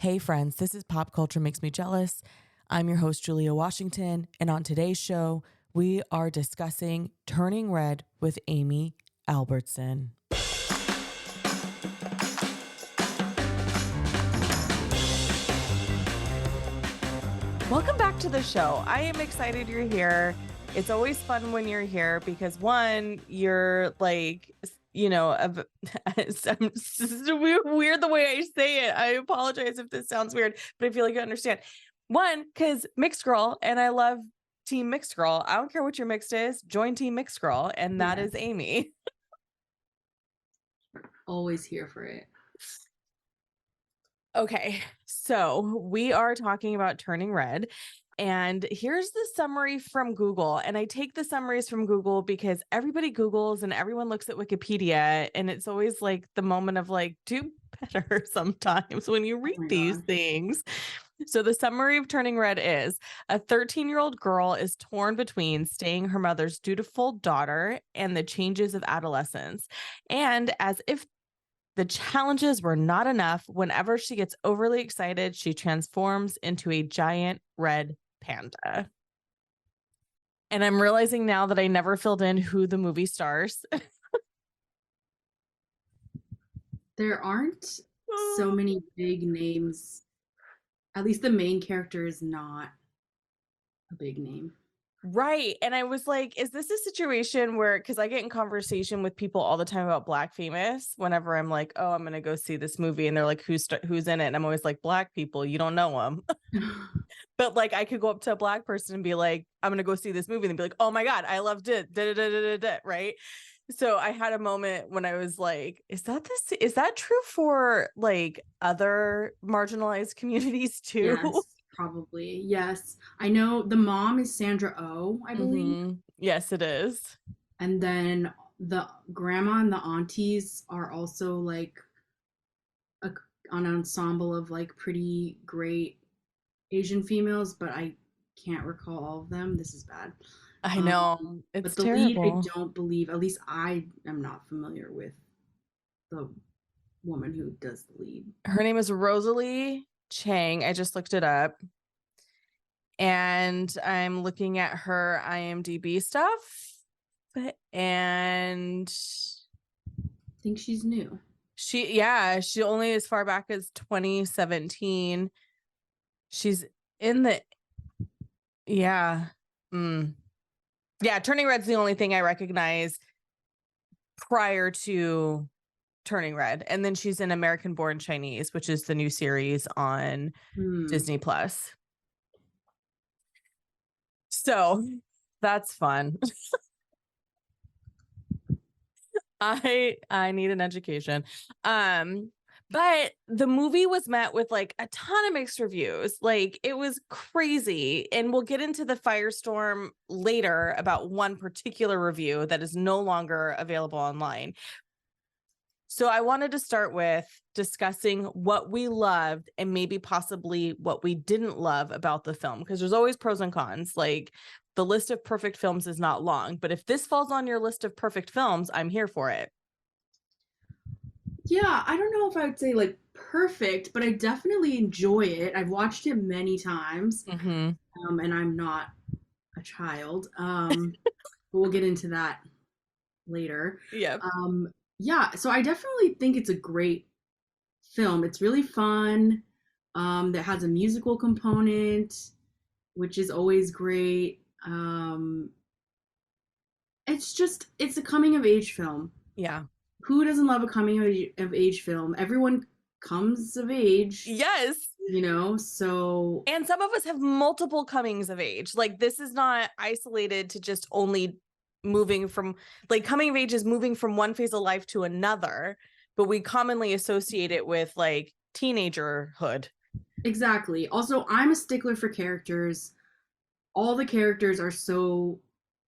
Hey friends, this is Pop Culture Makes Me Jealous. I'm your host, Julia Washington, and on today's show, we are discussing Turning Red with Amy Albertson. Welcome back to the show. I am excited you're here. It's always fun when you're here because one, you're like, it's weird the way I say it. I apologize if this sounds weird, but I feel like you understand. One, because mixed girl, and I love Team Mixed Girl. I don't care what your mixed is, join Team Mixed Girl, and that is Amy. Always here for it. Okay, so we are talking about Turning Red. And here's the summary from Google. And I take the summaries from Google because everybody Googles and everyone looks at Wikipedia. And it's always like the moment of like, do better sometimes when you read these things. So the summary of Turning Red is a 13-year-old girl is torn between staying her mother's dutiful daughter and the changes of adolescence. And as if the challenges were not enough, whenever she gets overly excited, she transforms into a giant red panda. And I'm realizing now that I never filled in who the movie stars. There aren't so many big names. At least the main character is not a big name. Right. And I was like, is this a situation where, because I get in conversation with people all the time about Black famous whenever I'm like, oh, I'm going to go see this movie. And they're like, who's in it? And I'm always like, Black people, you don't know them. But like, I could go up to a Black person and be like, I'm going to go see this movie. And be like, oh my God, I loved it. Right. So I had a moment when I was like, is that true for like other marginalized communities too? Yes, probably. Yes. I know the mom is Sandra Oh, I believe. Mm-hmm. Yes, it is. And then the grandma and the aunties are also like an ensemble of like pretty great Asian females, but I can't recall all of them. This is bad. I know. It's But the terrible. lead, I don't believe, at least I am not familiar with the woman who does the lead. Her name is Rosalie Chang. I just looked it up. And I'm looking at her IMDb stuff. And I think she's new. She only as far back as 2017. She's in the Turning Red's the only thing I recognize prior to Turning Red. And then she's in American Born Chinese, which is the new series on Disney Plus. So that's fun. I need an education. But the movie was met with like a ton of mixed reviews. Like it was crazy. And we'll get into the firestorm later about one particular review that is no longer available online. So I wanted to start with discussing what we loved and maybe possibly what we didn't love about the film, because there's always pros and cons. Like the list of perfect films is not long, but if this falls on your list of perfect films, I'm here for it. Yeah, I don't know if I would say like perfect, but I definitely enjoy it. I've watched it many times, and I'm not a child. But we'll get into that later. Yeah. Yeah, so I definitely think it's a great film. It's really fun. That has a musical component, which is always great. It's a coming of age film. Yeah. Who doesn't love a coming of age film? Everyone comes of age. Yes. So. And some of us have multiple comings of age. Like this is not isolated to just only moving from, like, coming of age is moving from one phase of life to another, but we commonly associate it with like teenagerhood. Exactly. Also, I'm a stickler for characters. All the characters are so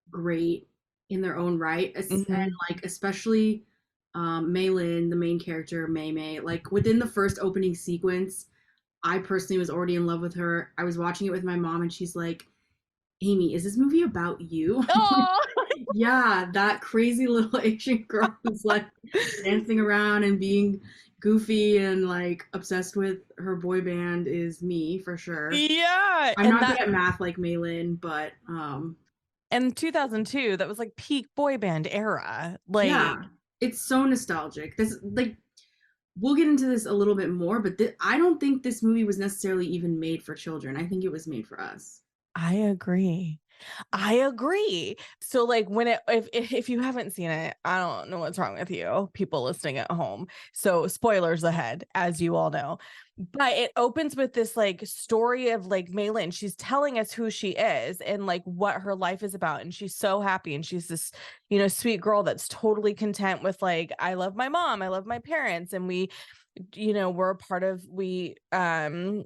great in their own right, and like especially Mei Lin, the main character, Mei Mei. Like within the first opening sequence, I personally was already in love with her. I was watching it with my mom, and she's like, "Amy, is this movie about you?" Oh. Yeah, that crazy little Asian girl who's like dancing around and being goofy and like obsessed with her boy band is me for sure. Yeah. I'm And not good that at math like Maylin, but and 2002, that was like peak boy band era. yeah, Like, it's so nostalgic. This like we'll get into this a little bit more, but I don't think this movie was necessarily even made for children. I think it was made for us. I agree. I agree. So like when it if you haven't seen it, I don't know what's wrong with you, people listening at home. So spoilers ahead, as you all know. But it opens with this like story of like Maylin. She's telling us who she is and like what her life is about. And she's so happy. And she's this, sweet girl that's totally content with like, I love my mom, I love my parents, and we're a part of run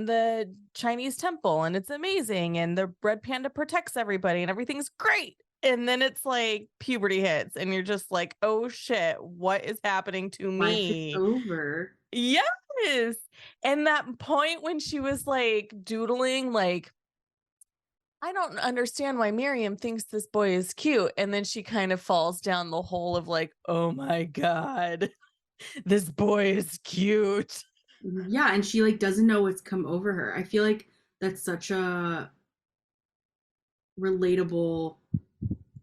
the Chinese temple and it's amazing and the red panda protects everybody and everything's great. And then it's like puberty hits and you're just like, oh shit, what is happening to Life is me? over. Yes. And that point when she was like doodling, like, I don't understand why Miriam thinks this boy is cute. And then she kind of falls down the hole of like, oh my God, this boy is cute. Yeah, and she like doesn't know what's come over her. I feel like that's such a relatable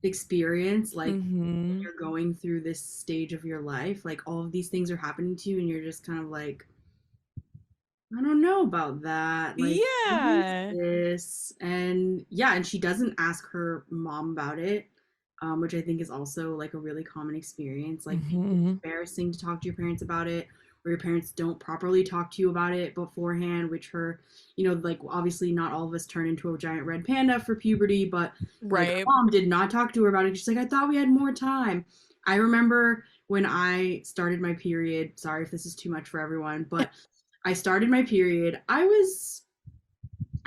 experience, like when Mm-hmm. you're going through this stage of your life, like all of these things are happening to you and you're just kind of like, I don't know about that. Like, what is Yeah. this? And yeah, and she doesn't ask her mom about it, which I think is also like a really common experience. Like, it's Mm-hmm. embarrassing to talk to your parents about it, or your parents don't properly talk to you about it beforehand, which like obviously not all of us turn into a giant red panda for puberty, but like her Right. mom did not talk to her about it. She's like, I thought we had more time. I remember when I started my period, sorry if this is too much for everyone, but I started my period. I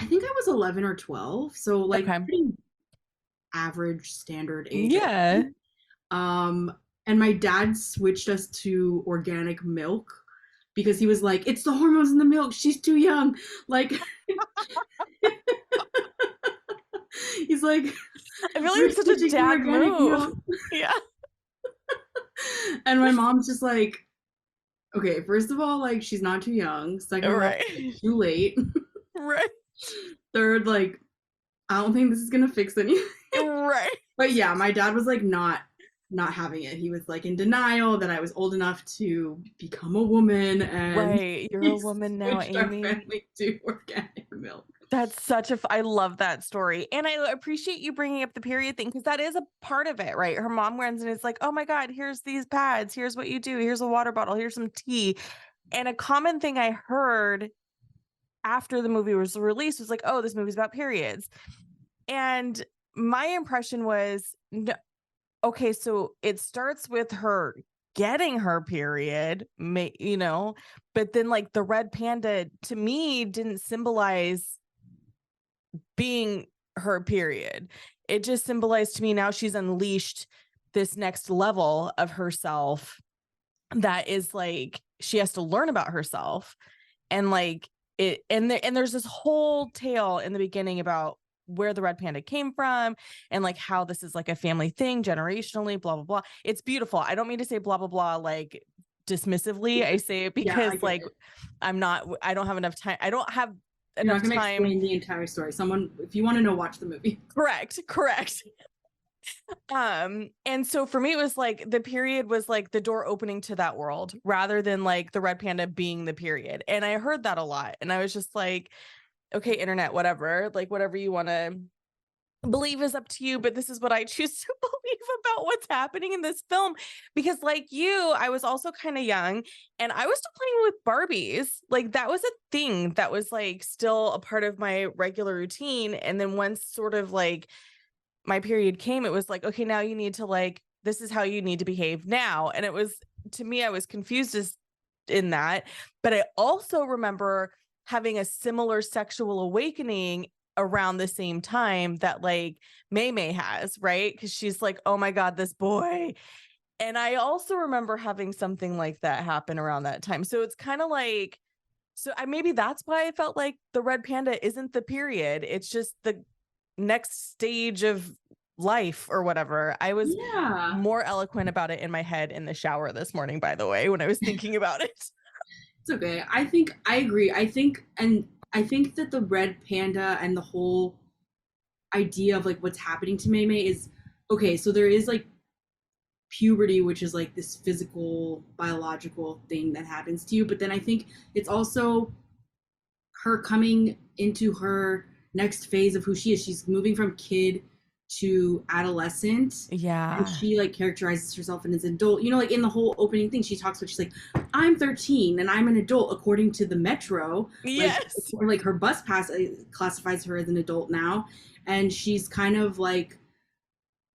think I was 11 or 12. So, like, Okay. pretty average standard age, I Yeah. think. Um, and my dad switched us to organic milk because he was like, it's the hormones in the milk. She's too young. Like, he's like, I feel like we're it's such a switching to dad organic move. milk. Yeah. And my mom's just like, okay, first of all, like, she's not too young. Second of all, Right. it's too late. Right. Third, like, I don't think this is gonna fix anything. Right. But yeah, my dad was like not having it. He was like in denial that I was old enough to become a woman, and Right. You're a he woman now, switched our Amy. family to organic milk. That's I love that story. And I appreciate you bringing up the period thing because that is a part of it, right? Her mom runs and it's like, oh my God, here's these pads. Here's what you do. Here's a water bottle. Here's some tea. And a common thing I heard after the movie was released was like, oh, this movie's about periods. And my impression was, no, okay, so it starts with her getting her period, but then like the red panda to me didn't symbolize being her period. It just symbolized to me now she's unleashed this next level of herself that is like she has to learn about herself and like and there's this whole tale in the beginning about where the red panda came from and like how this is like a family thing generationally, blah blah blah. It's beautiful. I don't mean to say blah blah blah like dismissively. I say it Yeah, I because get like it. I don't have enough time. I don't have You're enough not gonna time. explain the entire story. Someone, if you want to know, watch the movie. Correct. And so for me it was like the period was like the door opening to that world rather than like the red panda being the period. And I heard that a lot and I was just like, okay, internet, whatever, like whatever you want to believe is up to you, but this is what I choose to believe about what's happening in this film. Because like you, I was also kind of young and I was still playing with Barbies. Like that was a thing that was like still a part of my regular routine. And then once sort of like my period came, it was like, okay, now you need to like, this is how you need to behave now. And it was, to me, I was confused as in that. But I also remember having a similar sexual awakening around the same time that like May May has, right? Because she's like, oh my God, this boy. And I also remember having something like that happen around that time. So it's kind of like, so maybe that's why I felt like the red panda isn't the period. It's just the next stage of life or whatever. I was Yeah. more eloquent about it in my head in the shower this morning, by the way, when I was thinking about it. It's okay. I agree. I think that the red panda and the whole idea of like what's happening to Mei Mei is okay. So there is like puberty, which is like this physical, biological thing that happens to you. But then I think it's also her coming into her next phase of who she is. She's moving from kid to adolescent. And Yeah. she like characterizes herself as an adult. You know, like in the whole opening thing, she talks about she's like, I'm 13 and I'm an adult according to the Metro. Yes. Like her bus pass classifies her as an adult now. And she's kind of like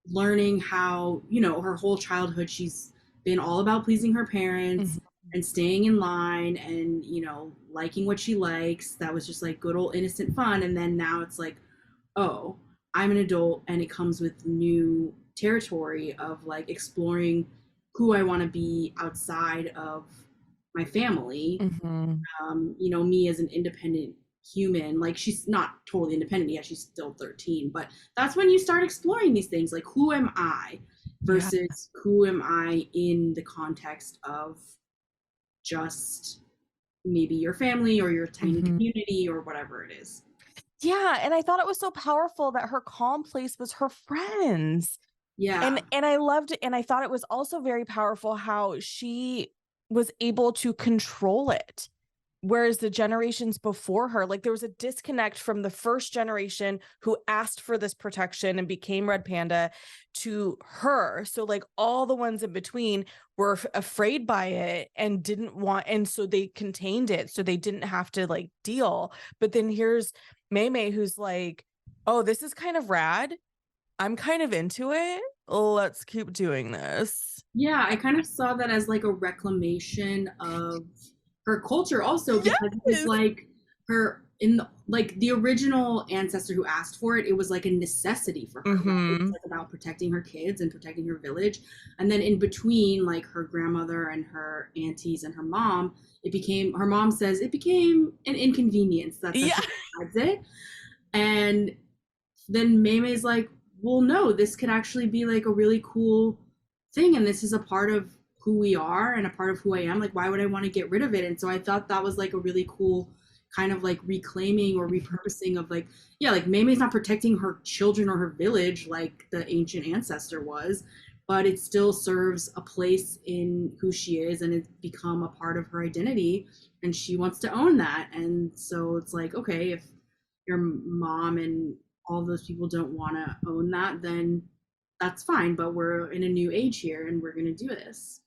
learning how, you know, her whole childhood she's been all about pleasing her parents Mhm. and staying in line and, you know, liking what she likes. That was just like good old innocent fun. And then now it's like, oh, I'm an adult and it comes with new territory of like exploring who I want to be outside of my family. Mhm. You know, me as an independent human, like she's not totally independent yet, she's still 13, but that's when you start exploring these things like who am I Yeah. versus who am I in the context of just maybe your family or your tiny Mhm. community or whatever it is. Yeah, and I thought it was so powerful that her calm place was her friends. Yeah. And I loved it, and I thought it was also very powerful how she was able to control it. Whereas the generations before her, like there was a disconnect from the first generation who asked for this protection and became Red Panda to her. So like all the ones in between were afraid by it and didn't want, and so they contained it so they didn't have to like deal. But then here's Mei Mei who's like, oh, this is kind of rad. I'm kind of into it. Let's keep doing this. Yeah, I kind of saw that as like a reclamation of her culture also because it was Yes. like her in the, like the original ancestor who asked for it, it was like a necessity for her, right? It was Mm-hmm. like about protecting her kids and protecting her village. And then in between, like her grandmother and her aunties and her mom, it became her mom says it became an inconvenience. That's how Yeah. she describes it. And then Maymay's like, well, no, this could actually be like a really cool thing. And this is a part of who we are and a part of who I am. Like, why would I want to get rid of it? And so I thought that was like a really cool kind of like reclaiming or repurposing of like, yeah, like Maymay's not protecting her children or her village like the ancient ancestor was, but it still serves a place in who she is and it's become a part of her identity. And she wants to own that. And so it's like, okay, if your mom and all those people don't want to own that, then that's fine. But we're in a new age here and we're going to do this.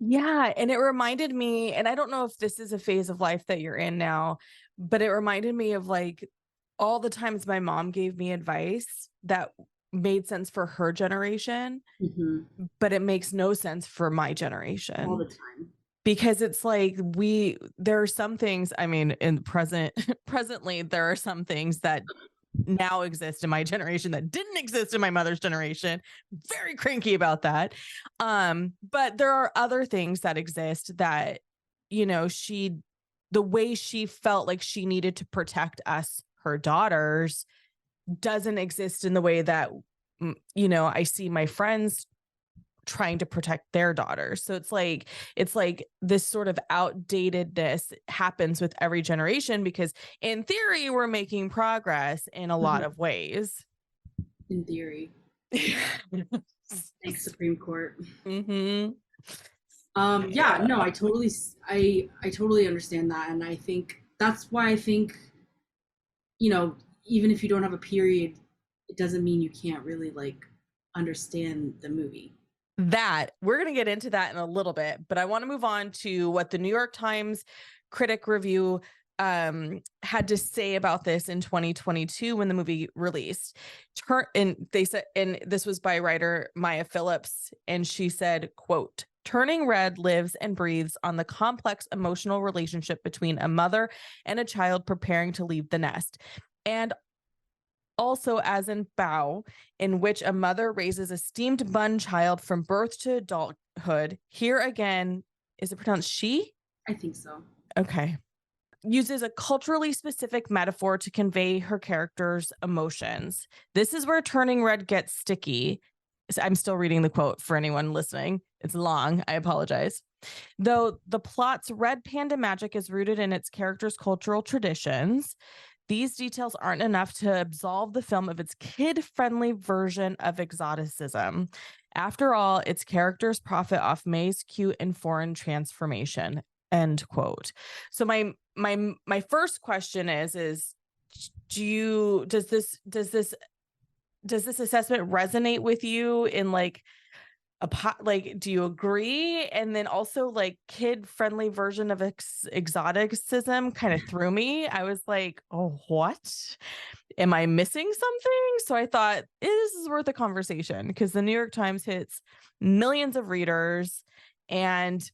Yeah, and it reminded me, and I don't know if this is a phase of life that you're in now, but it reminded me of like all the times my mom gave me advice that made sense for her generation, Mm-hmm. but it makes no sense for my All generation. the time. Because it's like there are some things, I mean, in present presently, there are some things that now exist in my generation that didn't exist in my mother's generation. Very cranky about that. But there are other things that exist that, you know, the way she felt like she needed to protect us, her daughters, doesn't exist in the way that, you know, I see my friends trying to protect their daughters. So it's like this sort of outdatedness happens with every generation because in theory we're making progress in a lot Mm-hmm. of ways. In theory. Thanks, Supreme Court. Mm-hmm. Yeah, Yeah. no, I totally understand that. And I think that's why I think, you know, even if you don't have a period, it doesn't mean you can't really like understand the movie. That we're going to get into that in a little bit, but I want to move on to what the New York Times critic review had to say about this in 2022 when the movie released. And they said, and this was by writer Maya Phillips, and she said, quote, Turning Red lives and breathes on the complex emotional relationship between a mother and a child preparing to leave the nest. And also as in Bao, in which a mother raises a steamed bun child from birth to adulthood. Here again, is it pronounced she? I think so. Okay. uses a culturally specific metaphor to convey her character's emotions. This is where Turning Red gets sticky. I'm still reading the quote for anyone listening. It's long. I apologize. Though the plot's red panda magic is rooted in its character's cultural traditions, these details aren't enough to absolve the film of its kid-friendly version of exoticism. After all, its characters profit off May's cute and foreign transformation. End quote. So my first question is do you does this assessment resonate with you in like like do you agree? And then also like kid friendly version of exoticism kind of threw me. I was like, oh, what am I missing something? So I thought this is worth a conversation because the New York Times hits millions of readers, and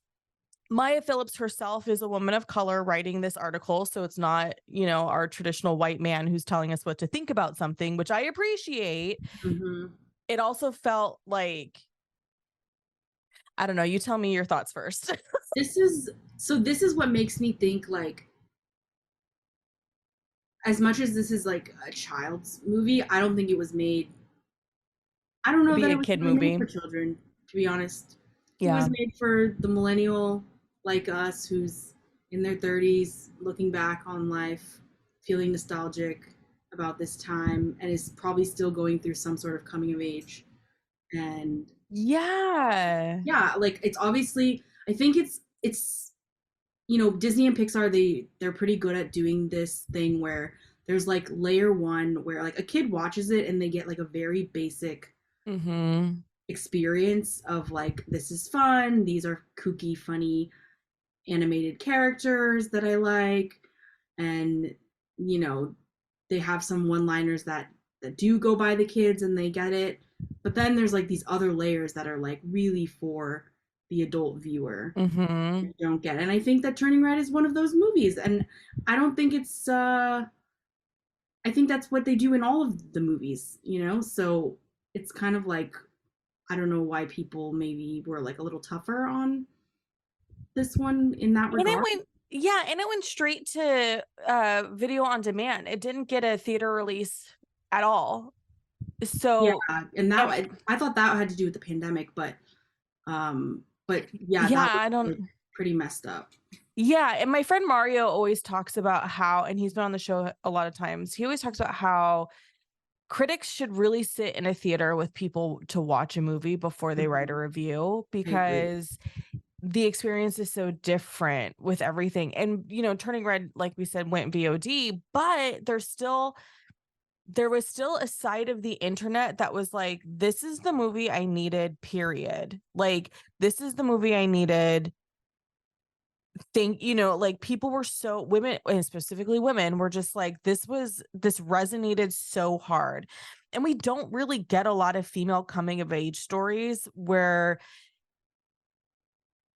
Maya Phillips herself is a woman of color writing this article. So it's not, our traditional white man who's telling us what to think about something, which I appreciate. Mm-hmm. It also felt like, I don't know, you tell me your thoughts first. This is what makes me think, like, as much as this is like a child's movie, I don't think it was made. I don't To know be that a it was kid really made movie. for children, to be honest. It was Yeah. made for the millennial like us who's in their 30s looking back on life, feeling nostalgic about this time, and is probably still going through some sort of coming of age. And Yeah. yeah, like it's obviously, I think it's Disney and Pixar, they're pretty good at doing this thing where there's like layer one where like a kid watches it and they get like a very basic Mm-hmm. experience of like, this is fun, these are kooky, funny animated characters that I like, and you know they have some one-liners that do go by the kids and they get it. But then there's like these other layers that are like really for the adult viewer. Mm-hmm. You don't get it. And I think that Turning Red is one of those movies, and I don't think it's I think that's what they do in all of the movies, so it's kind of like, I don't know why people maybe were like a little tougher on this one in that And it regard. went, yeah, and it went straight to video on demand. It didn't get a theater release at all. Yeah, So, and and I thought that had to do with the pandemic, but yeah, yeah, that was I don't, like pretty messed up. yeah. And my friend Mario always talks about how, and he's been on the show a lot of times, he always talks about how critics should really sit in a theater with people to watch a movie before they write a Mhm. review, I agree. because the experience is so different with everything. And, Turning Red, like we said, went VOD, but there was still a side of the internet that was like, this is the movie I needed, period. Like, this is the movie I needed. Like people were so, women, and specifically women, were just like, this resonated so hard. And we don't really get a lot of female coming of age stories where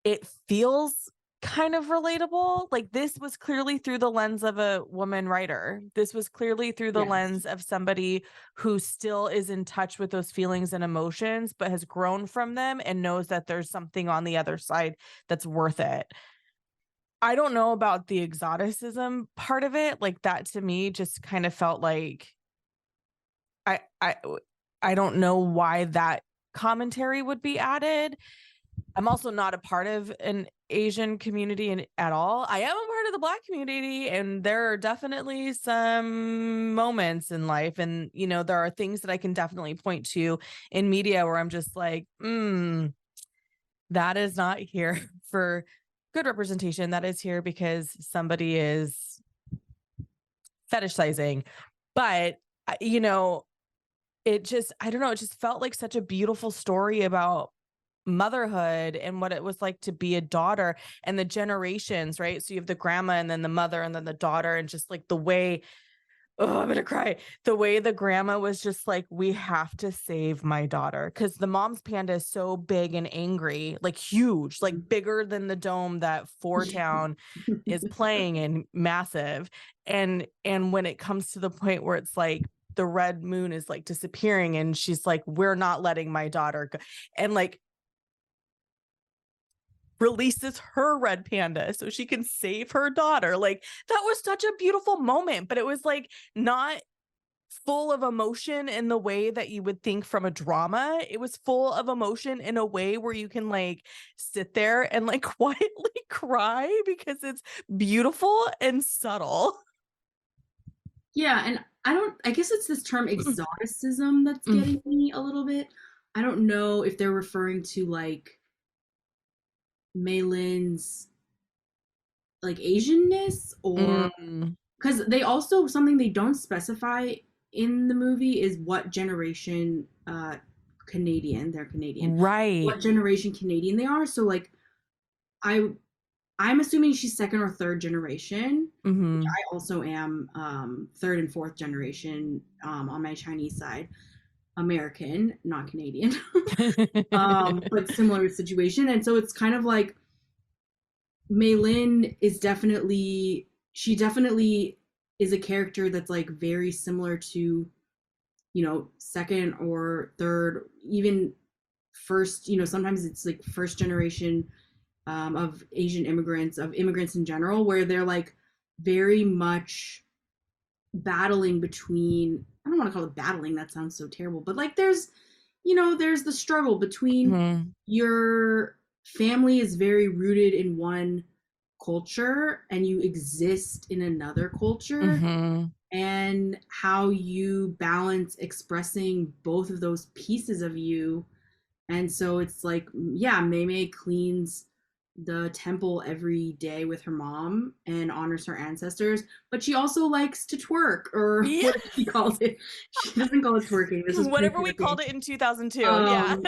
it feels kind of relatable. Like, this was clearly through the lens of a woman writer. This was clearly through the Yes. lens of somebody who still is in touch with those feelings and emotions, but has grown from them and knows that there's something on the other side that's worth it. I don't know about the exoticism part of it. Like, that to me just kind of felt like I I I don't know why that commentary would be added. I'm also not a part of an Asian community at all. I am a part of the Black community, and there are definitely some moments in life. And, there are things that I can definitely point to in media where I'm just like, that is not here for good representation. That is here because somebody is fetishizing. But, it just, I don't know, it just felt like such a beautiful story about motherhood and what it was like to be a daughter and the generations, right? So you have the grandma and then the mother and then the daughter, and just like the way, oh, I'm gonna cry. The way the grandma was just like, we have to save my daughter. Cause the mom's panda is so big and angry, like huge, like bigger than the dome that Four Town is playing in, massive. And when it comes to the point where it's like the red moon is like disappearing and she's like, we're not letting my daughter go. And like, releases her red panda so she can save her daughter. Like, that was such a beautiful moment, but it was like not full of emotion in the way that you would think from a drama. It was full of emotion in a way where you can like sit there and like quietly cry because it's beautiful and subtle. Yeah, and I guess it's this term exoticism that's getting me a little bit. I don't know if they're referring to like Maylin's like Asianness, or Mm, because they also, something they don't specify in the movie is what generation Canadian, they're Canadian, right. what generation Canadian they are. So like I I'm assuming she's second or third generation, which Hmm. I also am, third and fourth generation, on my Chinese side, American, not Canadian, but similar situation. And so it's kind of like Maylin is definitely, she definitely is a character that's like very similar to, second or third, even first, sometimes it's like first generation, of Asian immigrants, of immigrants in general, where they're like very much battling between, I don't want to call it battling, that sounds so terrible, but like there's the struggle between Hmm. your family is very rooted in one culture and you exist in another culture, Hmm. and how you balance expressing both of those pieces of you. And so it's like, yeah, Mei Mei cleans the temple every day with her mom and honors her ancestors, but she also likes to twerk, or Yeah. what she calls it. She doesn't call it twerking. This is Whatever we pre-twerking. called it in 2002. Yeah. Um,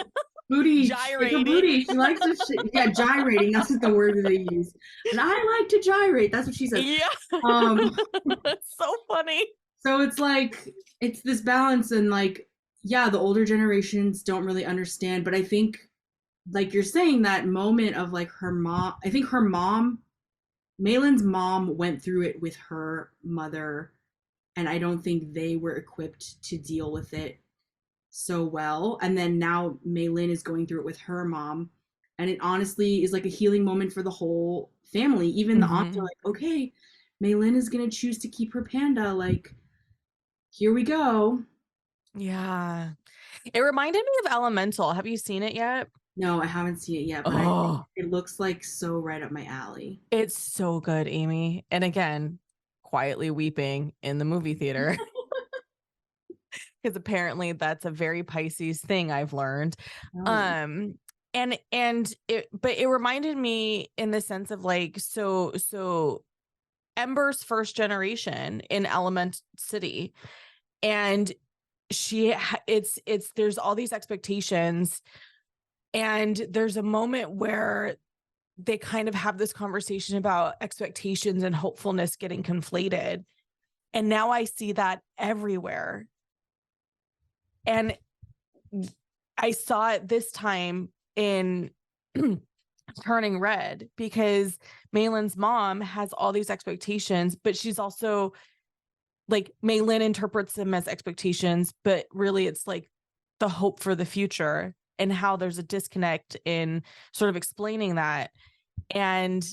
booty. It's a Gyrating. booty. She likes to, yeah, gyrating. That's just the word that they use. And I like to gyrate. That's what she says. Yeah. Um, It's so funny. so it's like, it's this balance, and like, yeah, the older generations don't really understand, but I think, like you're saying, that moment of like her mom, I think her mom, Malin's mom, went through it with her mother, and I don't think they were equipped to deal with it so well. And then now Maylin is going through it with her mom, and it honestly is like a healing moment for the whole family. Even the aunts are Hmm. like, okay, Maylin is gonna choose to keep her panda, like, here we go. Yeah. It reminded me of Elemental. Have you seen it yet? No, I haven't seen it yet, but Oh, it looks like so right up my alley. it's so good, Amy. And again, quietly weeping in the movie theater because apparently that's a very Pisces thing I've learned. Oh, Um and it, but it reminded me in the sense of like, so Ember's first generation in Element City, and it's there's all these expectations, and there's a moment where they kind of have this conversation about expectations and hopefulness getting conflated. And now I see that everywhere. And I saw it this time in Turning Red, because Malin's mom has all these expectations, but she's also like, Maylin interprets them as expectations, but really it's like the hope for the future, and how there's a disconnect in sort of explaining that. And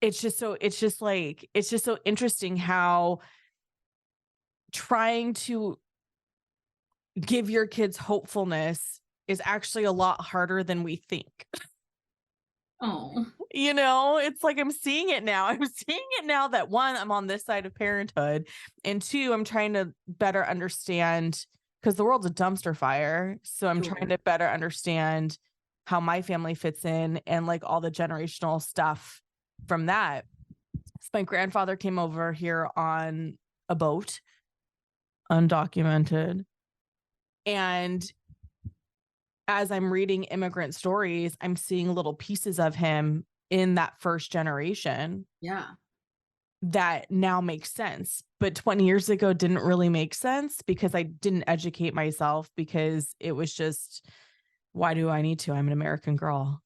it's just so interesting how trying to give your kids hopefulness is actually a lot harder than we think. oh, It's like I'm seeing it now. I'm seeing it now that, one, I'm on this side of parenthood, and two, I'm trying to better understand, because the world's a dumpster fire. So I'm trying sure. to better understand how my family fits in, and like all the generational stuff from that. So my grandfather came over here on a boat, undocumented. And as I'm reading immigrant stories, I'm seeing little pieces of him in that first generation Yeah. that now makes sense. But 20 years ago didn't really make sense because I didn't educate myself, because it was just, why do I need to? I'm an American girl.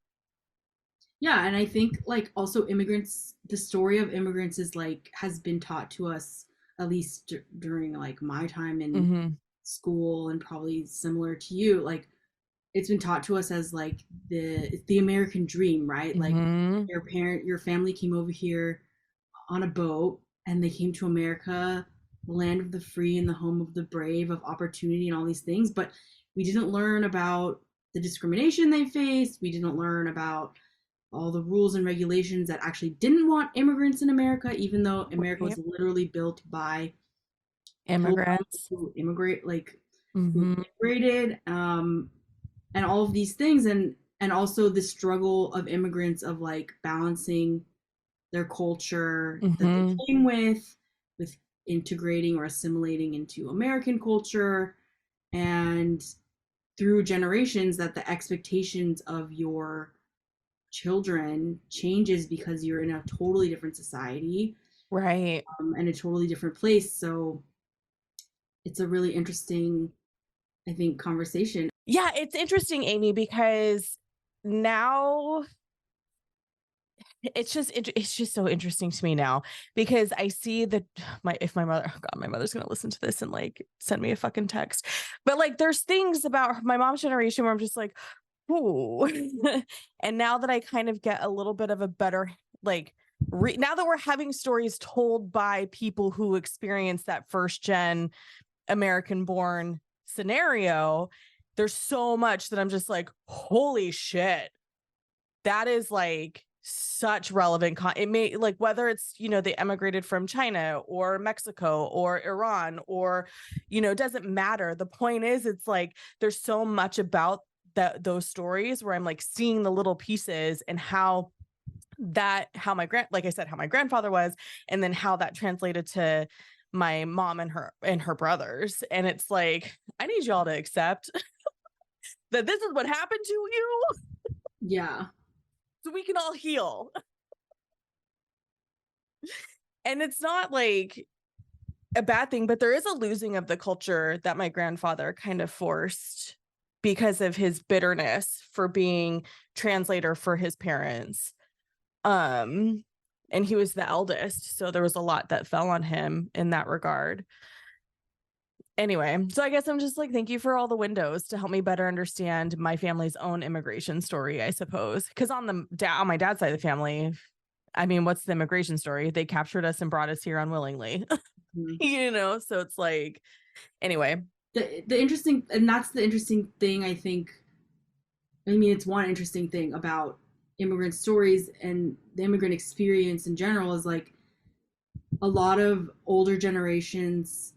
Yeah, and I think like also immigrants, the story of immigrants is like, has been taught to us, at least during like my time in Mm-hmm. school, and probably similar to you. Like, it's been taught to us as like the American dream, right? Like Mm-hmm. your family came over here on a boat and they came to America, the land of the free and the home of the brave, of opportunity and all these things. But we didn't learn about the discrimination they faced. We didn't learn about all the rules and regulations that actually didn't want immigrants in America, even though America was Right. literally built by pilgrims Immigrants. who immigrate, like who Mm-hmm. immigrated, and all of these things, and also the struggle of immigrants of like balancing their culture that they Mm-hmm. came with integrating or assimilating into American culture, and through generations that the expectations of your children changes because you're in a totally different society, Right. and a totally different place. So it's a really interesting, I think, conversation. Yeah, it's interesting, Amy, because now it's just so interesting to me now because I see that my mother, oh God, my mother's gonna listen to this and like send me a fucking text. But like there's things about my mom's generation where I'm just like, ooh. And now that I kind of get a little bit of a better like now that we're having stories told by people who experienced that first gen American born scenario, there's so much that I'm just like, holy shit, that is like such relevant it may like whether it's they emigrated from China or Mexico or Iran or it doesn't matter. The point is it's like there's so much about those stories where I'm like seeing the little pieces and how like I said, how my grandfather was, and then how that translated to my mom and her brothers. And it's like I need y'all to accept that this is what happened to you Yeah. so we can all heal. And it's not like a bad thing, but there is a losing of the culture that my grandfather kind of forced because of his bitterness for being translator for his parents. Um, and he was the eldest, so there was a lot that fell on him in that regard. Anyway, so I guess I'm just like, thank you for all the windows to help me better understand my family's own immigration story, I suppose. Because on my dad's side of the family, I mean, what's the immigration story? They captured us and brought us here unwillingly. Mhm. So it's like, anyway. The interesting, and that's the interesting thing, I think. I mean, it's one interesting thing about immigrant stories and the immigrant experience in general is like a lot of older generations,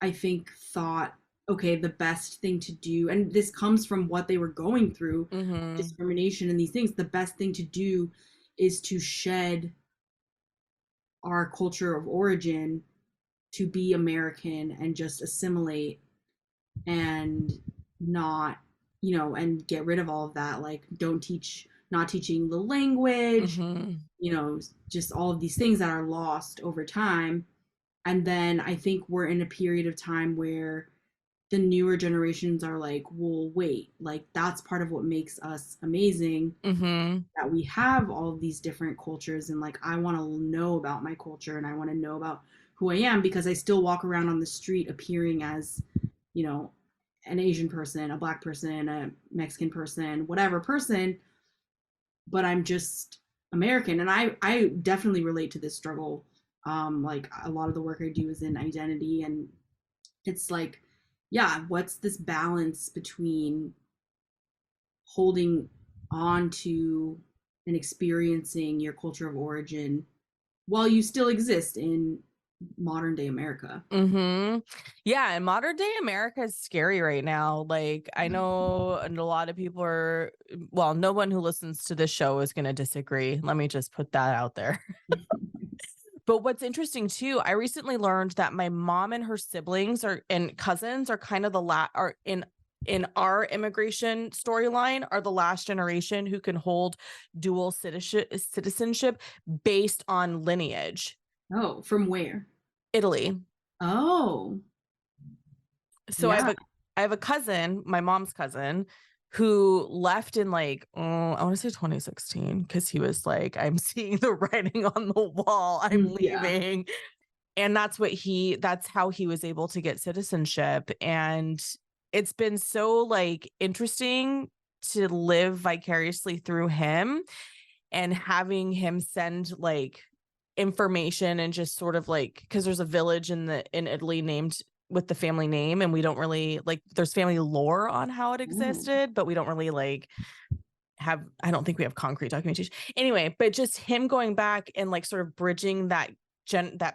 I think, thought, okay, the best thing to do, and this comes from what they were going through, Mm-hmm. discrimination and these things, the best thing to do is to shed our culture of origin, to be American and just assimilate and not, and get rid of all of that. Like, don't teach, not teaching the language, Mm-hmm. just all of these things that are lost over time. And then I think we're in a period of time where the newer generations are like, well, wait, like that's part of what makes us amazing, Mm-hmm. that we have all of these different cultures. And like, I want to know about my culture and I want to know about who I am, because I still walk around on the street appearing as, you know, an Asian person, a Black person, a Mexican person, whatever person, but I'm just American. And I definitely relate to this struggle. Like a lot of the work I do is in identity, and it's like, yeah, what's this balance between holding on to and experiencing your culture of origin while you still exist in modern day America? Mm-hmm. Yeah, and modern day America is scary right now. Like I know and a lot of people are well, no one who listens to this show is gonna disagree. Let me just put that out there. But what's interesting too, I recently learned that my mom and her siblings are and cousins are kind of are in our immigration storyline are the last generation who can hold dual citizenship based on lineage. Oh, from where? Italy. Oh, So yeah. I have a cousin, my mom's cousin, who left in like I want to say 2016 because he was like, I'm seeing the writing on the wall. I'm Yeah. leaving. And that's how he was able to get citizenship. And it's been so like interesting to live vicariously through him, and having him send like information and just sort of like, because there's a village in Italy named with the family name, and we don't really like, there's family lore on how it Oh, existed, but we don't really like have, I don't think we have concrete documentation anyway. But just him going back and like sort of bridging that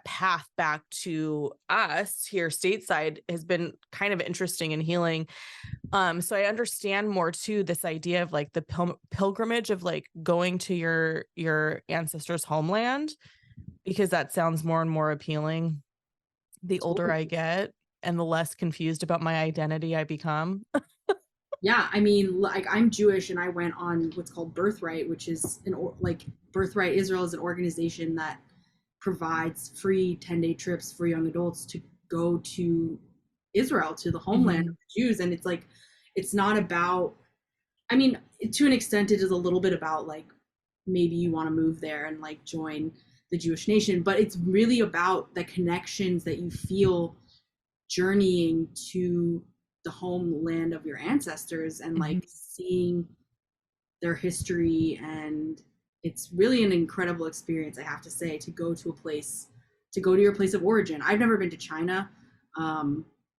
path back to us here stateside has been kind of interesting and healing. So I understand more too this idea of like the pilgrimage of like going to your ancestors' homeland, because that sounds more and more appealing the older I totally. get and the less confused about my identity I become. Yeah, I mean, like I'm Jewish and I went on what's called Birthright, which is like Birthright Israel is an organization that provides free 10-day trips for young adults to go to Israel, to the homeland Mm-hmm. of the Jews. And it's like, it's not about, I mean, to an extent, it is a little bit about like maybe you want to move there and like join the Jewish nation, but it's really about the connections that you feel journeying to the homeland of your ancestors and Mm-hmm. like seeing their history. And it's really an incredible experience, I have to say, to go to a place, to go to your place of origin. I've never been to China,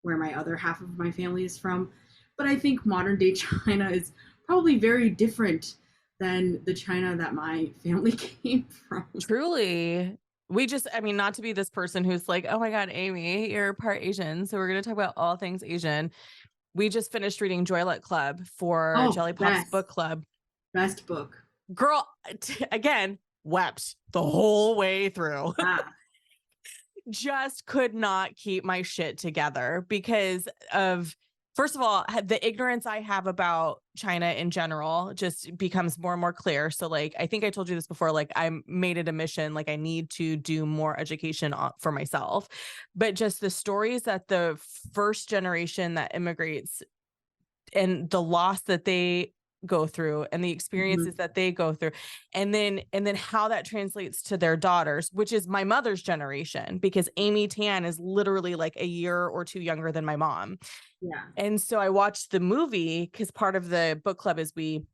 where my other half of my family is from, but I think modern day China is probably very different than the China that my family came from. Truly. We just, I mean, not to be this person who's like, oh my God, Amy, you're part Asian, so we're going to talk about all things Asian. We just finished reading Joylet Club for Oh, Jelly Pop's best, book club. best book. Girl, again, wept the whole way through. Yeah. Just could not keep my shit together because of, first of all, the ignorance I have about China in general just becomes more and more clear. So like, I think I told you this before, like I made it a mission, like I need to do more education for myself. But just the stories that the first generation that immigrates and the loss that they go through and the experiences Mhm. that they go through, and then how that translates to their daughters, which is my mother's generation, because Amy Tan is literally like a year or two younger than my mom. Yeah. And so I watched the movie because part of the book club is we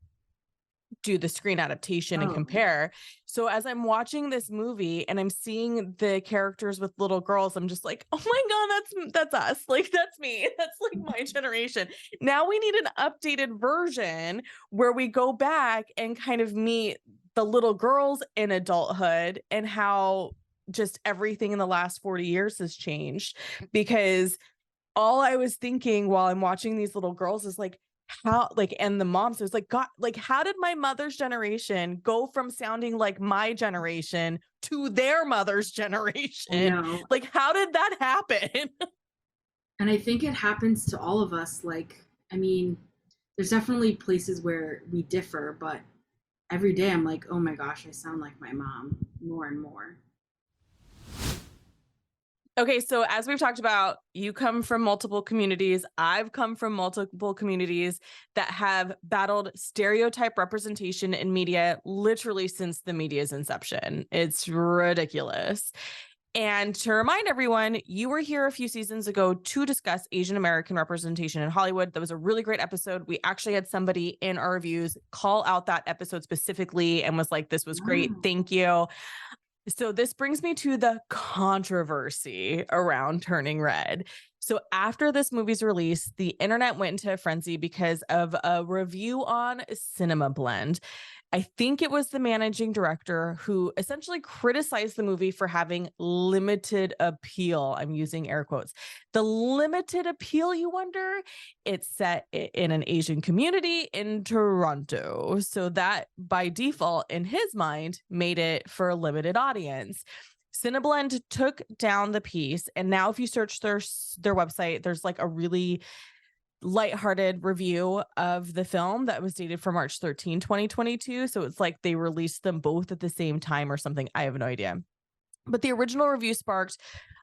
do the screen adaptation and Oh, compare. So as I'm watching this movie and I'm seeing the characters with little girls, I'm just like, oh my God, that's us. Like that's me. That's like my generation. Now we need an updated version where we go back and kind of meet the little girls in adulthood and how just everything in the last 40 years has changed. Because all I was thinking while I'm watching these little girls is like, how, like, and the moms, it was like, God, like, how did my mother's generation go from sounding like my generation to their mother's I generation? know. Like, how did that happen? And I think it happens to all of us. Like, I mean, there's definitely places where we differ, but every day I'm like, oh my gosh, I sound like my mom more and more. Okay, so as we've talked about, you come from multiple communities. I've come from multiple communities that have battled stereotype representation in media literally since the media's inception. It's ridiculous. And to remind everyone, you were here a few seasons ago to discuss Asian American representation in Hollywood. That was a really great episode. We actually had somebody in our reviews call out that episode specifically and was like, this was great. Wow. Thank you. So this brings me to the controversy around Turning Red. So after this movie's release, the internet went into a frenzy because of a review on Cinema Blend. I think it was the managing director who essentially criticized the movie for having limited appeal. I'm using air quotes. The limited appeal, you wonder? It's set in an Asian community in Toronto. So that by default, in his mind, made it for a limited audience. Cineblend took down the piece, and now if you search their website, there's like a really lighthearted review of the film that was dated for March 13, 2022. So it's like they released them both at the same time or something. I have no idea. But the original review sparked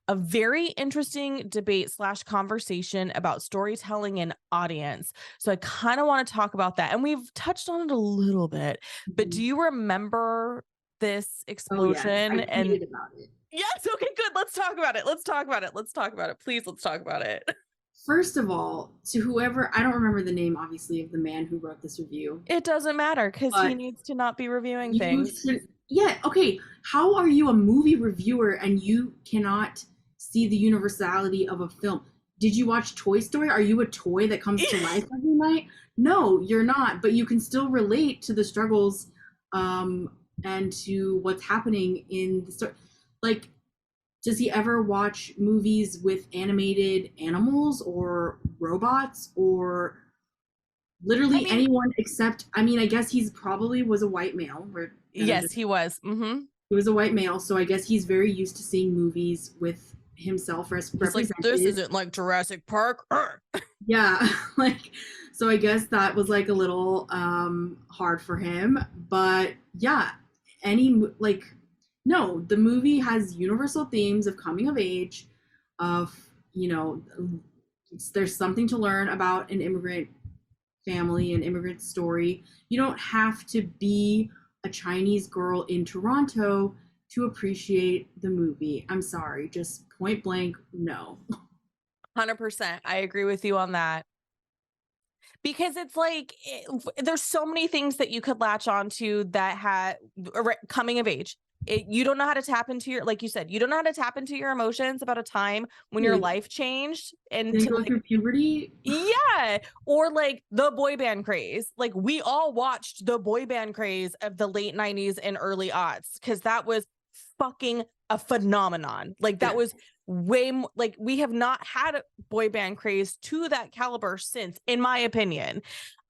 a very interesting debate / conversation about storytelling and audience. So I kind of want to talk about that. And we've touched on it a little bit, but do Mhm. you remember this Oh, yes. explosion? I And tweeted about it. yes, okay, good. Let's talk about it. Let's talk about it. Let's talk about it. Please, let's talk about it. First of all, to whoever, I don't remember the name, obviously, of the man who wrote this review, It doesn't matter because he but needs to not be reviewing you things. should, yeah, okay. How are you a movie reviewer and you cannot see the universality of a film? Did you watch Toy Story? Are you a toy that comes to life every night? No, you're not, but you can still relate to the struggles um, and to what's happening in the story. Like, does he ever watch movies with animated animals or robots or I literally mean, anyone except, I mean, I guess he's probably was a white male. We're gonna yes, just, he was. he was a white male, so I guess he's very used to seeing movies with himself He's like, this represented. isn't like Jurassic Park. Yeah, like, so I guess that was like a little hard for him, but yeah, any like, no, the movie has universal themes of coming of age, of, you know, there's something to learn about an immigrant family, an immigrant story. You don't have to be a Chinese girl in Toronto to appreciate the movie. I'm sorry, just point blank, no. 100%. I agree with you on that. Because it's like there's so many things that you could latch onto that had coming of age. You don't know how to tap into your, like you said, you don't know how to tap into your emotions about a time when your Like, life changed and didn't to go like, through puberty. yeah, or like the boy band craze. Like we all watched the boy band craze of the late 90s and early aughts because that was fucking a phenomenon. Like that Yeah. was way more, like we have not had a boy band craze to that caliber since, in my opinion.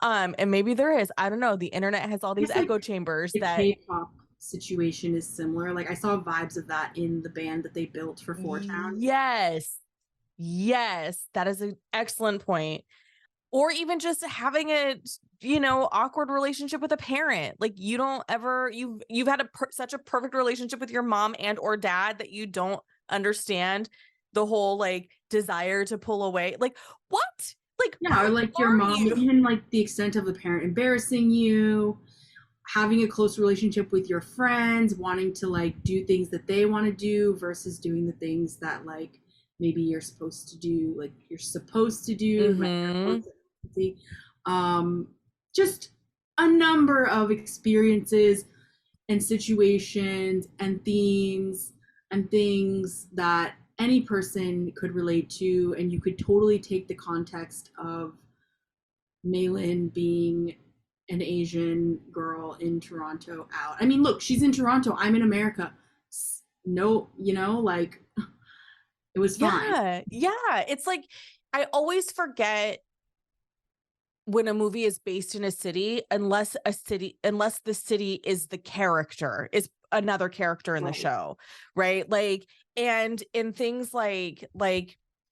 And maybe there is, I don't know. The internet has all I these guess like echo chambers the that K-pop situation is similar. Like I saw vibes of that in the band that they built for Four Town. yes, yes, that is an excellent point. Or even just having a, awkward relationship with a parent. Like you don't ever, you've had such a perfect relationship with your mom and or dad that you don't understand the whole like desire to pull away. Like what? Like Yeah, who or like your are mom, you? even like the extent of the parent embarrassing you, having a close relationship with your friends, wanting to like do things that they want to do versus doing the things that like maybe you're supposed to do, like you're supposed to do, like Mm-hmm. um, just a number of experiences and situations and themes and things that any person could relate to, and you could totally take the context of Malin being an Asian girl in Toronto out. I mean, look, she's in Toronto. I'm in America. No, you know, like it was fine. Yeah. Yeah. It's like I always forget when a movie is based in a city, unless the city is the character, is another character in the Right. show, right? Like, and in things like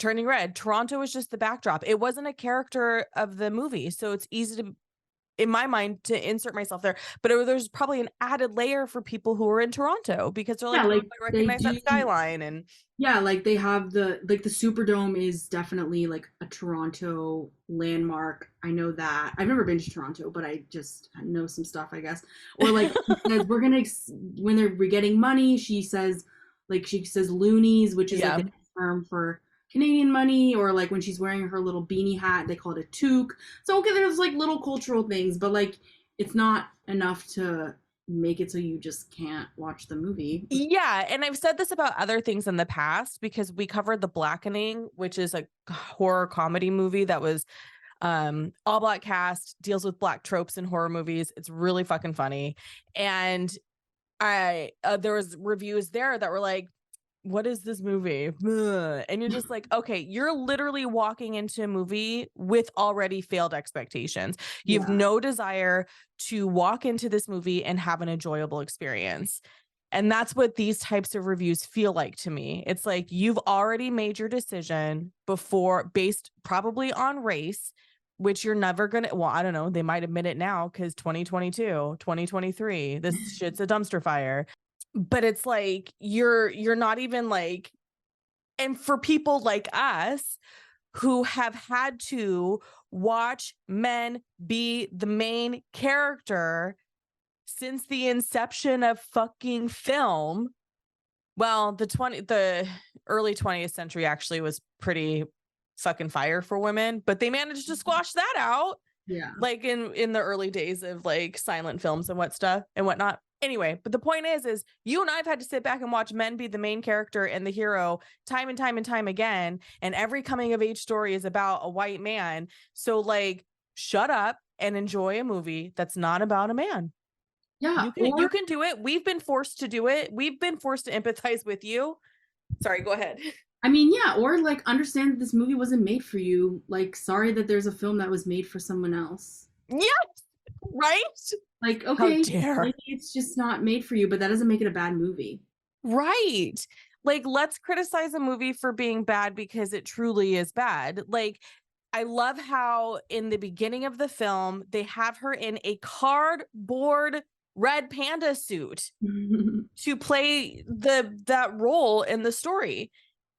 Turning Red, Toronto is just the backdrop. It wasn't a character of the movie, so it's easy to, in my mind, to insert myself there. But there's probably an added layer for people who are in Toronto because they're Yeah, like, oh, like I they recognize that do. skyline, and Yeah, like they have the Superdome is definitely like a Toronto landmark. I know that. I've never been to Toronto, but I just know some stuff, I guess. Or like she says we're gonna when we're getting money, she says loonies, which is like yeah. a term for Canadian money, or like when she's wearing her little beanie hat, they call it a toque. So okay, there's like little cultural things, but like it's not enough to make it so you just can't watch the movie. Yeah, and I've said this about other things in the past because we covered The Blackening, which is a horror comedy movie that was all black cast, deals with black tropes in horror movies. It's really fucking funny. And I there was reviews there that were like, what is this movie? Ugh. And you're just like, okay, you're literally walking into a movie with already failed expectations. You have Yeah. no desire to walk into this movie and have an enjoyable experience. And that's what these types of reviews feel like to me. It's like you've already made your decision before, based probably on race, which you're never going to, well, I don't know, they might admit it now because 2022, 2023, this shit's a dumpster fire. But it's like you're not even like, and for people like us who have had to watch men be the main character since the inception of fucking film. Well, the early 20th century actually was pretty fucking fire for women, but they managed to squash that out Yeah. like in the early days of like silent films and whatnot. Anyway, but the point is you and I've had to sit back and watch men be the main character and the hero time and time and time again, and every coming of age story is about a white man. So like, shut up and enjoy a movie that's not about a man. Yeah. You can do it. We've been forced to do it. We've been forced to empathize with you. Sorry, go ahead. I mean, yeah, or like understand that this movie wasn't made for you. Like, sorry that there's a film that was made for someone else. Yes, right? Like, How okay, dare. maybe it's just not made for you, but that doesn't make it a bad movie. Right. Like, let's criticize a movie for being bad because it truly is bad. Like, I love how in the beginning of the film, they have her in a cardboard red panda suit to play that role in the story.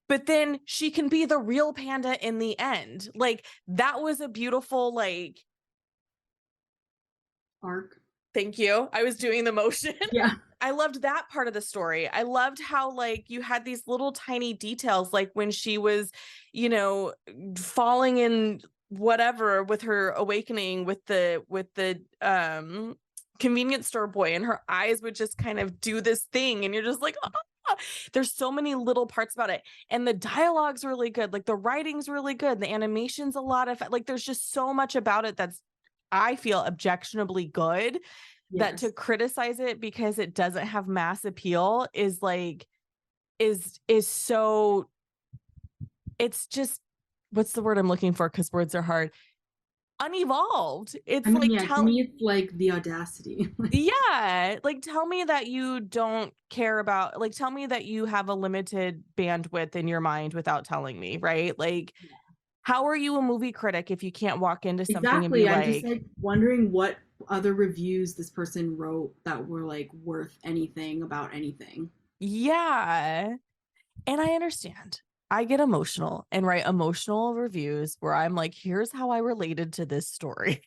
But then she can be the real panda in the end. Like, that was a beautiful, like, Arc. thank you. I was doing the motion. Yeah. I loved that part of the story. I loved how like you had these little tiny details, like when she was, falling in whatever with her awakening with the convenience store boy, and her eyes would just kind of do this thing, and you're just like, ah. There's so many little parts about it, and the dialogue's really good, like the writing's really good, the animation's a lot of like, there's just so much about it that's, I feel, objectionably good. That to criticize it because it doesn't have mass appeal is like is so, it's just, what's the word I'm looking for, because words are hard, unevolved. It's I mean, like, yeah, to me it's like the audacity. yeah, like tell me that you don't care about, like tell me that you have a limited bandwidth in your mind without telling me, right? Like, how are you a movie critic if you can't walk into something and be Exactly. I'm just like, like wondering what other reviews this person wrote that were like worth anything about anything. yeah. And I understand. I get emotional and write emotional reviews where I'm like, here's how I related to this story.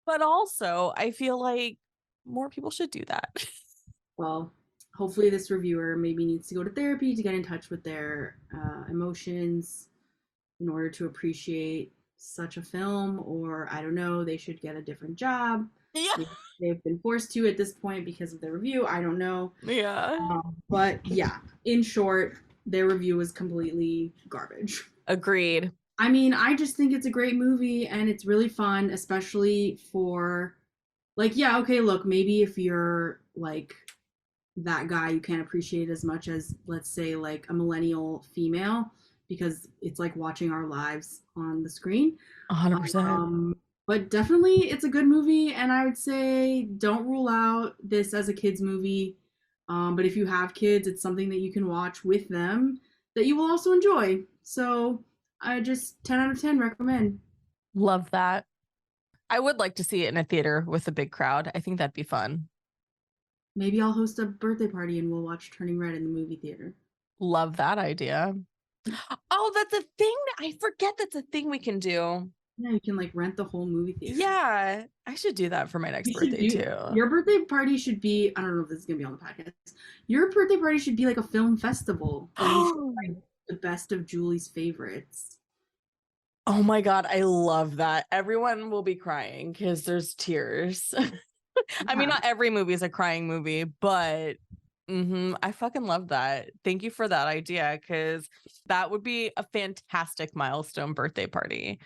But also, I feel like more people should do that. Well, hopefully this reviewer maybe needs to go to therapy to get in touch with their emotions in order to appreciate such a film, or I don't know, they should get a different job. Yeah. They've been forced to at this point because of their review. I don't know. Yeah. But yeah, in short, their review was completely garbage. Agreed. I mean, I just think it's a great movie and it's really fun, especially for like, yeah, okay, look, maybe if you're like that guy, you can't appreciate it as much as, let's say, like a millennial female, because it's like watching our lives on the screen. 100%. But definitely it's a good movie, and I would say don't rule out this as a kids movie. But if you have kids, it's something that you can watch with them that you will also enjoy. So I just 10 out of 10 recommend. Love that. I would like to see it in a theater with a big crowd. I think that'd be fun. Maybe I'll host a birthday party and we'll watch Turning Red in the movie theater. Love that idea. Oh, that's a thing. I forget that's a thing we can do. Yeah, you can like rent the whole movie theater. Yeah, I should do that for my next birthday too. Your birthday party should be, I don't know if this is gonna be on the podcast. Your birthday party should be like a film festival. Like the best of Julie's favorites. Oh my God, I love that. Everyone will be crying because there's tears. I mean, not every movie is a crying movie, but I fucking love that. Thank you for that idea, because that would be a fantastic milestone birthday party.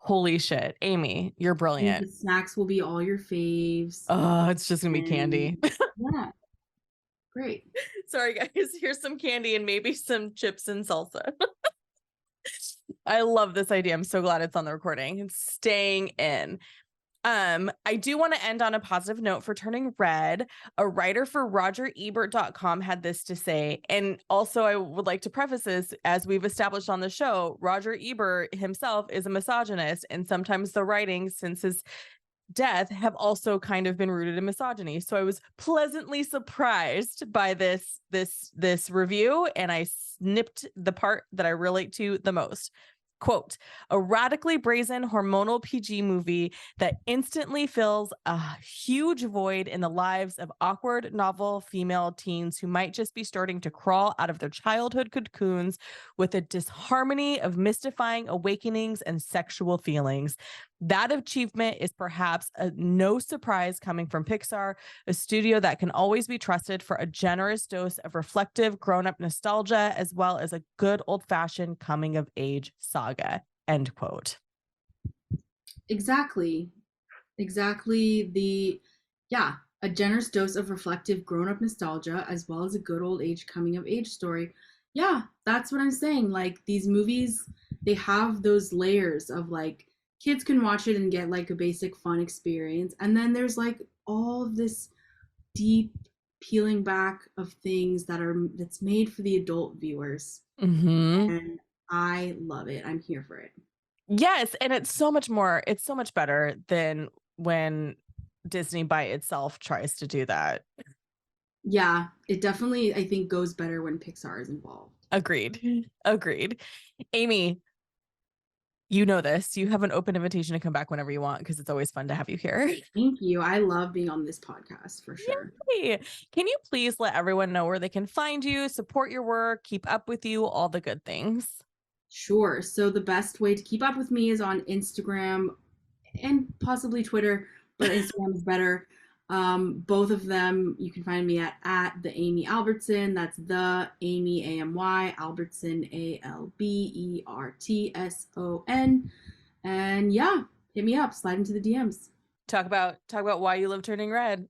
Holy shit, Amy, you're brilliant. And the snacks will be all your faves. Oh, it's just gonna be candy. Yeah. Great. Sorry, guys. Here's some candy and maybe some chips and salsa. I love this idea. I'm so glad it's on the recording. It's staying in. I do want to end on a positive note for Turning Red. A writer for RogerEbert.com had this to say. And also, I would like to preface this, as we've established on the show, Roger Ebert himself is a misogynist, and sometimes the writings since his death have also kind of been rooted in misogyny. So I was pleasantly surprised by this review, and I snipped the part that I relate to the most. Quote, a radically brazen hormonal PG movie that instantly fills a huge void in the lives of awkward, novel female teens who might just be starting to crawl out of their childhood cocoons with a disharmony of mystifying awakenings and sexual feelings. That achievement is perhaps no surprise coming from Pixar, a studio that can always be trusted for a generous dose of reflective grown-up nostalgia, as well as a good old-fashioned coming-of-age saga, end quote. Exactly. Exactly. Yeah, a generous dose of reflective grown-up nostalgia, as well as a good old age coming-of-age story. Yeah, that's what I'm saying. Like, these movies, they have those layers of, like, kids can watch it and get, like, a basic fun experience. And then there's, like, all of this deep peeling back of things that's made for the adult viewers. Mm-hmm. And I love it. I'm here for it. Yes, and it's so much better than when Disney by itself tries to do that. Yeah, it definitely, I think, goes better when Pixar is involved. Agreed. Agreed. Amy, you know this. You have an open invitation to come back whenever you want because it's always fun to have you here. Thank you. I love being on this podcast for sure. Yay. Can you please let everyone know where they can find you, support your work, keep up with you, all the good things? Sure. So the best way to keep up with me is on Instagram and possibly Twitter, but Instagram is better. Both of them, you can find me at the Amy Albertson. That's the Amy Amy Albertson Albertson. And yeah, hit me up, slide into the DMs. Talk about why you love Turning Red.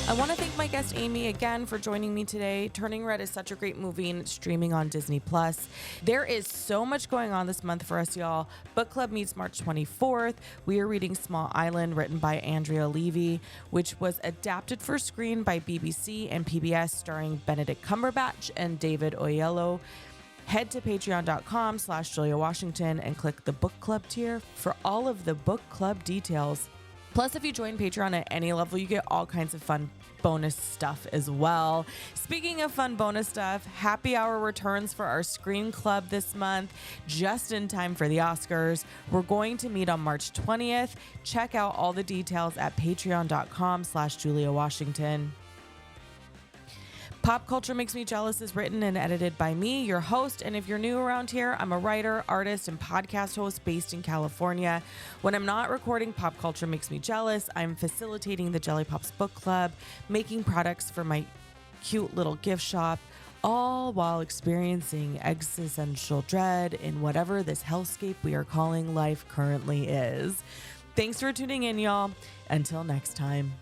I want to thank my guest Amy again for joining me today. Turning Red is such a great movie and it's streaming on Disney Plus. There is so much going on this month for us, y'all. Book Club meets March 24th. We are reading Small Island, written by Andrea Levy, which was adapted for screen by BBC and PBS, starring Benedict Cumberbatch and David Oyelowo. Head to patreon.com/Julia Washington and click the book club tier for all of the book club details. Plus, if you join Patreon at any level, you get all kinds of fun bonus stuff as well. Speaking of fun bonus stuff, Happy Hour returns for our Screen Club this month, just in time for the Oscars. We're going to meet on March 20th. Check out all the details at patreon.com/Julia Washington. Pop Culture Makes Me Jealous is written and edited by me, your host. And if you're new around here, I'm a writer, artist, and podcast host based in California. When I'm not recording Pop Culture Makes Me Jealous, I'm facilitating the Jelly Pops Book Club, making products for my cute little gift shop, all while experiencing existential dread in whatever this hellscape we are calling life currently is. Thanks for tuning in, y'all. Until next time.